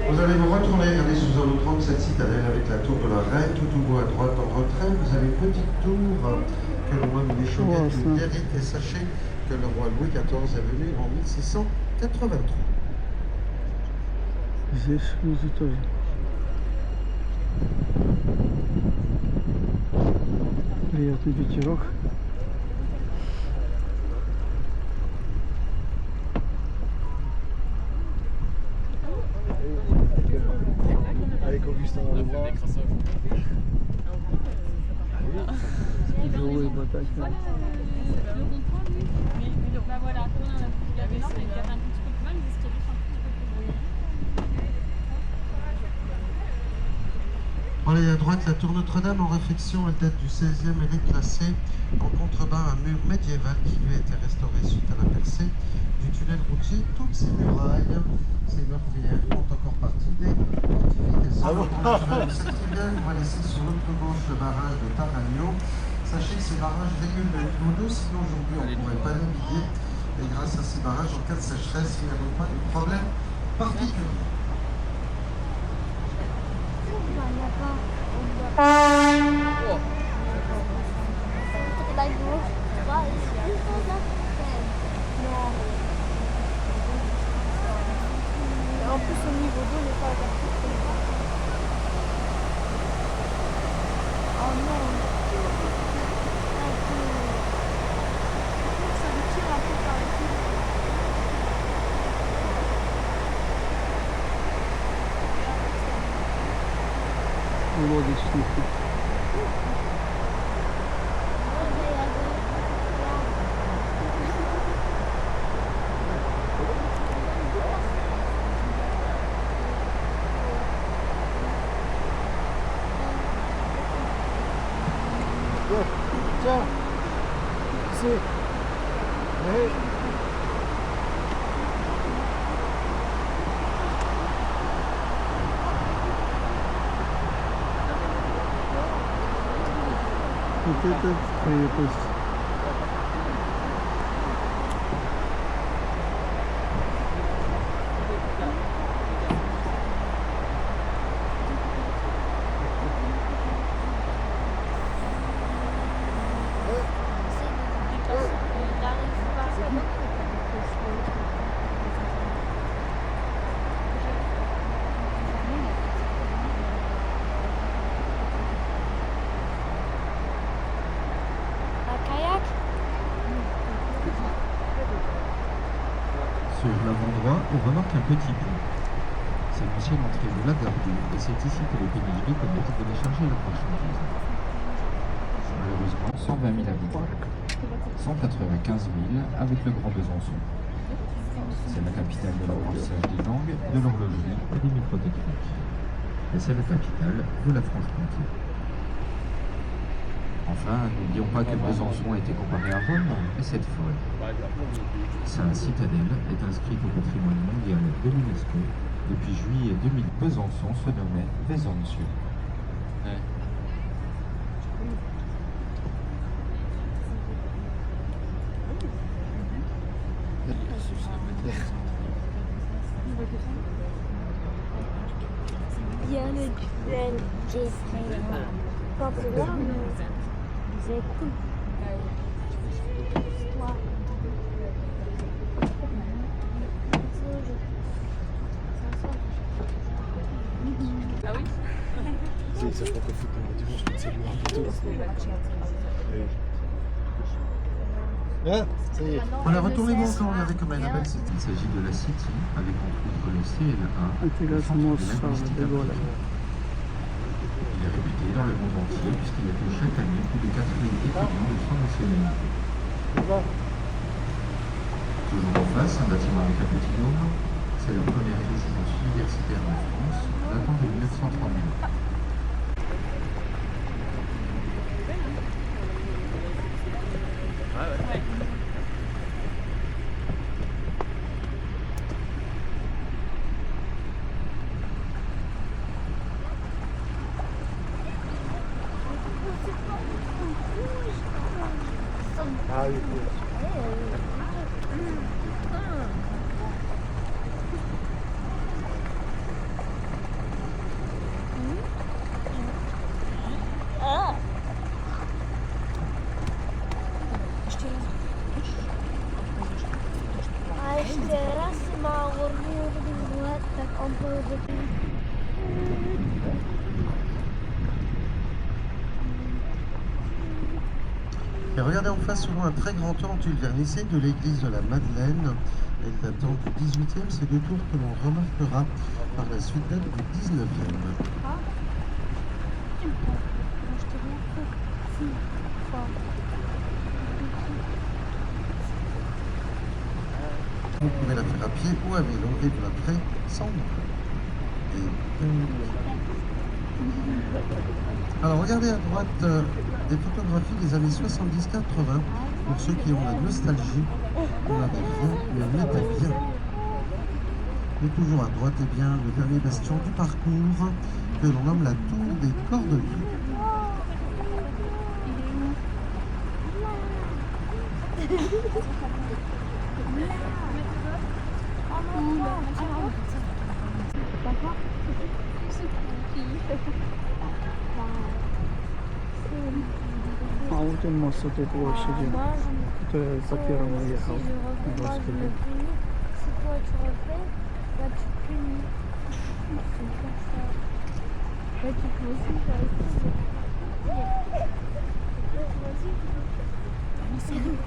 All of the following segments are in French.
Vous allez vous retourner, aller sous un autre angle cette citadelle avec la tour de la Reine, tout au bout à droite en retrait. Vous avez une petite tour que le roi Louis Chauvet hérite, et sachez que le roi Louis XIV est venu en 1683. Здесь внизу тоже. Приятный ветерок. Avec Augustin dans le bras. Тяжелые ботаки. Bah voilà, tourner un peu plus la vélo, mais peut-être un petit peu plus mal, mais ce qui est juste un petit peu plus brouillé. Voilà, et à droite, la tour Notre-Dame en réfection, elle date du 16e, elle est classée en contrebas un mur médiéval qui lui a été restauré suite à la percée du tunnel routier. Toutes ces murailles, ces meurtrières font encore partie des fortifications. Cette rivière, on va laisser sur l'autre gauche le barrage de Taragno. Sachez que ces barrages régulent le niveau d'eau, sinon aujourd'hui on ne pourrait pas naviguer. Et grâce à ces barrages, en cas de sécheresse, il n'y a donc pas de problème particulier. En plus, au niveau d'eau n'est pas adapté. Oh non. Ça me tire un peu par ici. Лодочники. Tiens, c'est... Ouais. Вот это крепость. Sur l'avant-droit, on remarque un petit pont. C'est l'ancienne entrée de la Gardie, et c'est ici que les péniches commettent de décharger leurs marchandises. Malheureusement, 120 000 habitants, 195 000 avec le Grand Besançon. C'est la capitale de l'apprentissage des langues, de l'horlogerie et des microtechniques. Et c'est la capitale de la Franche-Comté. Enfin, n'oublions pas que Besançon a été comparé à Rome, et cette folle. Sa citadelle est inscrite au patrimoine mondial de l'UNESCO. Depuis juillet 2000, Besançon se nommait Vézantieux. Il y a le duel Jeffrey. Quand c'est là, c'est cool. Histoire. Ah oui. Ça, je crois que le foot, dimanche, c'est lui un peu tôt. Ah, ça y est. Voilà, retournez-vous encore, regardez comme elle est belle. Il s'agit de la City, avec entre autres le CLA, Интеграция Моссара de Gaulle. Il est réputé dans le monde entier puisqu'il accueille chaque année plus de 4 000 étudiants de son nationalité. Toujours en face, un bâtiment avec un petit dôme. C'est la première résidence universitaire en France, datant de 1939. Ah oui, cool. A ještě raz má horní let, tak on půjde. Et regardez en face, souvent un très grand tour en tuile vernissée de l'église de la Madeleine. Elle datant du 18e, ces deux tours que l'on remarquera par la suite datent du 19e. Vous pouvez la faire à pied ou à vélo et vous la ferez sans doute. Alors regardez à droite des photographies des années 70-80 pour ceux qui ont la nostalgie. On avait rien, mais on était bien. Et toujours à droite, eh bien, le dernier bastion du parcours que l'on nomme la tour des Cordeliers. А вот он мост с этой площади, который по первому ехал. Господи. Si toi tu refais, là tu punis. Là tu peux aussi faire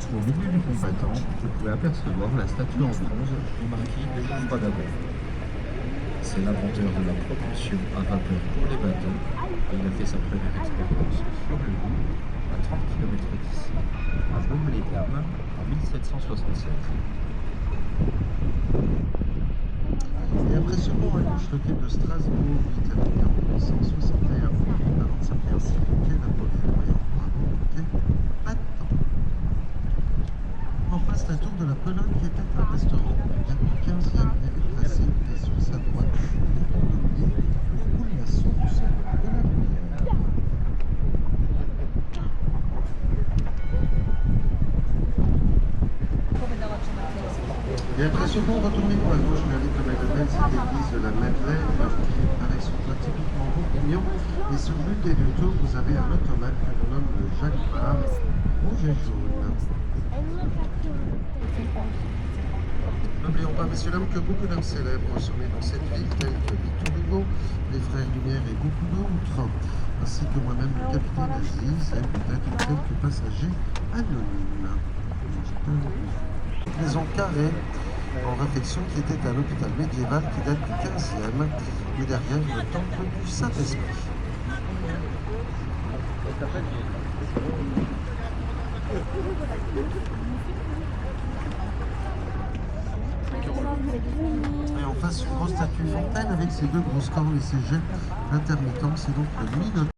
Au milieu du combattant, vous pouvez apercevoir la statue en bronze du marquis de Montfroidabord. C'est l'inventeur de la propulsion à vapeur pour les bateaux et il a fait sa première expérience sur le Doubs à 30 km d'ici, à Baume-les-Dames en 1776. Et après ce pont à gauche, le quai de Strasbourg, qui terminé en 1861, avant de s'appeler ainsi le quai Napoléon et auparavant le quai Patton. En face, la tour de la Pelote qui était un restaurant du 15e et classé, et sur sa droite, les Cordeliers, où coule la source de la lumière. Et après ce pont, retournez pour la gauche, regardez comme elle est belle cette église de la Madeleine, avec son toit typiquement bourguignon. Et sur l'une des deux tours, vous avez un automate que l'on nomme le Jacques Vabre, rouge et jaune. N'oublions pas, messieurs dames, que beaucoup d'hommes célèbres sont nés dans cette ville, tels que Victor Hugo, les frères Lumière et beaucoup d'autres, ainsi que moi-même, le capitaine Aziz, et peut-être quelques passagers anonymes. Une maison carrée en réfection qui était un hôpital médiéval qui date du 15e, et derrière le temple du Saint-Esprit. Et en face, une grosse statue fontaine avec ses deux grosses cornes et ses jets intermittents. C'est donc le Minotaure.